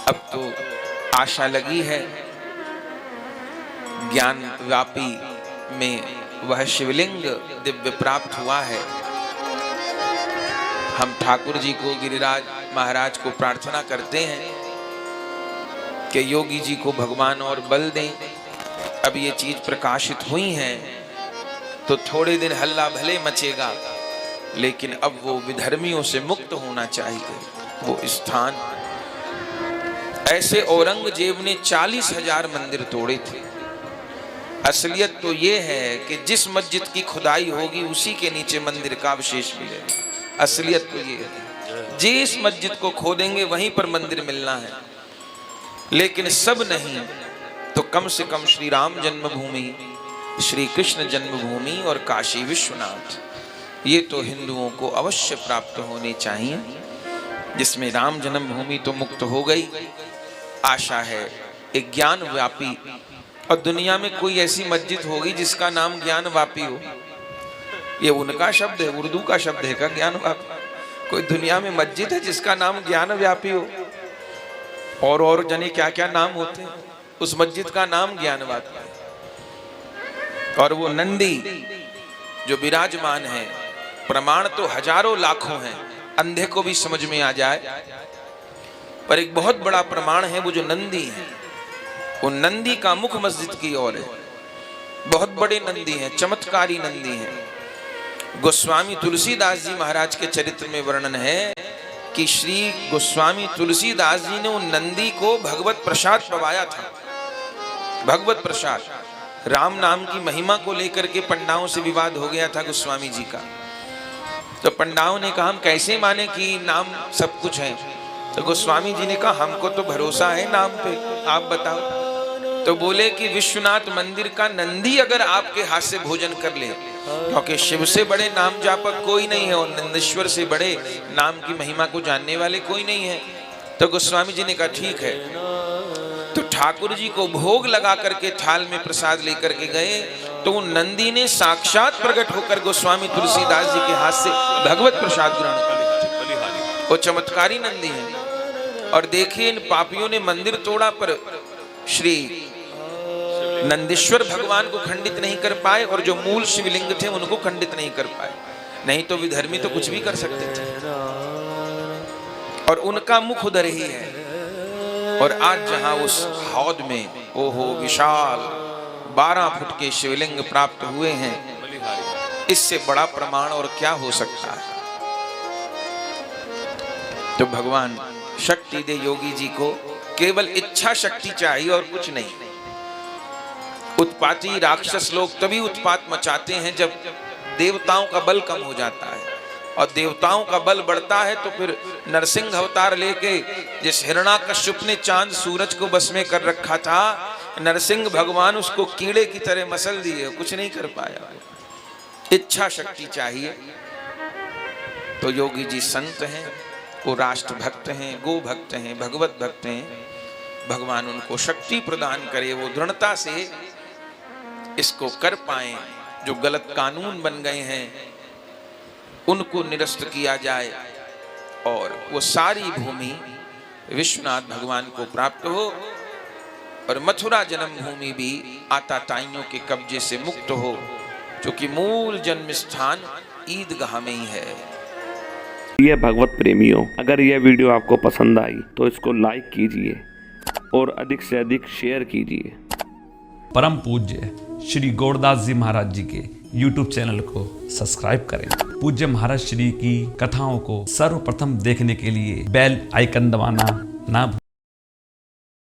अब तो आशा लगी है ज्ञान व्यापी में वह शिवलिंग दिव्य प्राप्त हुआ है। हम ठाकुर जी को, गिरिराज महाराज को प्रार्थना करते हैं कि योगी जी को भगवान और बल दें। अब ये चीज प्रकाशित हुई हैं तो थोड़े दिन हल्ला भले मचेगा, लेकिन अब वो विधर्मियों से मुक्त होना चाहिए वो स्थान। ऐसे औरंगजेब ने 40,000 मंदिर तोड़े थे। असलियत तो ये है कि जिस मस्जिद की खुदाई होगी उसी के नीचे मंदिर का अवशेष मिलेगा। असलियत तो ये है, जिस मस्जिद को खोदेंगे वहीं पर मंदिर मिलना है। लेकिन सब नहीं तो कम से कम श्री राम जन्मभूमि, श्री कृष्ण जन्मभूमि और काशी विश्वनाथ, ये तो हिंदुओं को अवश्य प्राप्त होने चाहिए। जिसमें राम जन्मभूमि तो मुक्त हो गई, आशा है एक ज्ञान व्यापी, और दुनिया में कोई ऐसी मस्जिद होगी जिसका नाम ज्ञान व्यापी हो। ये उनका शब्द है, उर्दू का शब्द है का ज्ञान व्यापी। कोई दुनिया में मस्जिद है जिसका नाम ज्ञान व्यापी हो? और जाने क्या क्या नाम होते हैं, उस मस्जिद का नाम ज्ञान व्यापी है। और वो नंदी जो विराजमान है, प्रमाण तो हजारों लाखों हैं, अंधे को भी समझ में आ जाए, पर एक बहुत बड़ा प्रमाण है वो जो नंदी है। वो नंदी का मुख मस्जिद की ओर है। बहुत बड़े नंदी हैं, चमत्कारी नंदी हैं। गोस्वामी तुलसीदास जी महाराज के चरित्र में वर्णन है कि श्री गोस्वामी तुलसीदास जी ने उन नंदी को भगवत प्रसाद पवाया था। भगवत प्रसाद, राम नाम की महिमा को लेकर के पंडाओं से विवाद हो गया था गोस्वामी जी का। तो पंडाओं ने कहा हम कैसे माने कि नाम सब कुछ है? तो गोस्वामी जी ने कहा हमको तो भरोसा है नाम पे, आप बताओ। तो बोले कि विश्वनाथ मंदिर का नंदी अगर आपके हाथ से भोजन कर ले, क्योंकि शिव से बड़े नाम जापक कोई नहीं है और नंदेश्वर से बड़े नाम की महिमा को जानने वाले कोई नहीं है। तो गोस्वामी जी ने कहा ठीक है। तो ठाकुर जी को भोग लगा करके थाल में प्रसाद लेकर के गए, तो नंदी ने साक्षात प्रकट होकर गोस्वामी तुलसीदास जी के हाथ से भगवत प्रसाद ग्रहण कर लिया। वो चमत्कारी नंदी है। और देखिए इन पापियों ने मंदिर तोड़ा पर श्री नंदीश्वर भगवान को खंडित नहीं कर पाए, और जो मूल शिवलिंग थे उनको खंडित नहीं कर पाए। नहीं तो विधर्मी तो कुछ भी कर सकते थे, और उनका मुख उधर ही है। और आज जहां उस हौद में ओहो विशाल 12 फुट के शिवलिंग प्राप्त हुए हैं, इससे बड़ा प्रमाण और क्या हो सकता है? तो भगवान शक्ति दे योगी जी को, केवल इच्छा शक्ति चाहिए और कुछ नहीं। उत्पाती राक्षस लोग तभी उत्पात मचाते हैं जब देवताओं का बल कम हो जाता है, और देवताओं का बल बढ़ता है तो फिर नरसिंह अवतार लेके जिस हिरण्याकश्यप ने चांद सूरज को बस में कर रखा था, नरसिंह भगवान उसको कीड़े की तरह मसल दिए, कुछ नहीं कर पाया। इच्छा शक्ति चाहिए। तो योगी जी संत हैं, वो राष्ट्र भक्त हैं, गो भक्त हैं, भगवत भक्त हैं। भगवान उनको शक्ति प्रदान करे, वो दृढ़ता से इसको कर पाए। जो गलत कानून बन गए हैं उनको निरस्त किया जाए, और वो सारी भूमि विश्वनाथ भगवान को प्राप्त हो, और मथुरा जन्मभूमि भी आताताइयों के कब्जे से मुक्त हो, जो कि मूल जन्म स्थान ईदगाह में ही है। ये भगवत प्रेमियों, अगर यह वीडियो आपको पसंद आई तो इसको लाइक कीजिए और अधिक से अधिक शेयर कीजिए। परम पूज्य श्री गौरदास जी महाराज जी के YouTube चैनल को सब्सक्राइब करें। पूज्य महाराज श्री की कथाओं को सर्वप्रथम देखने के लिए बेल आइकन दबाना ना भूलें।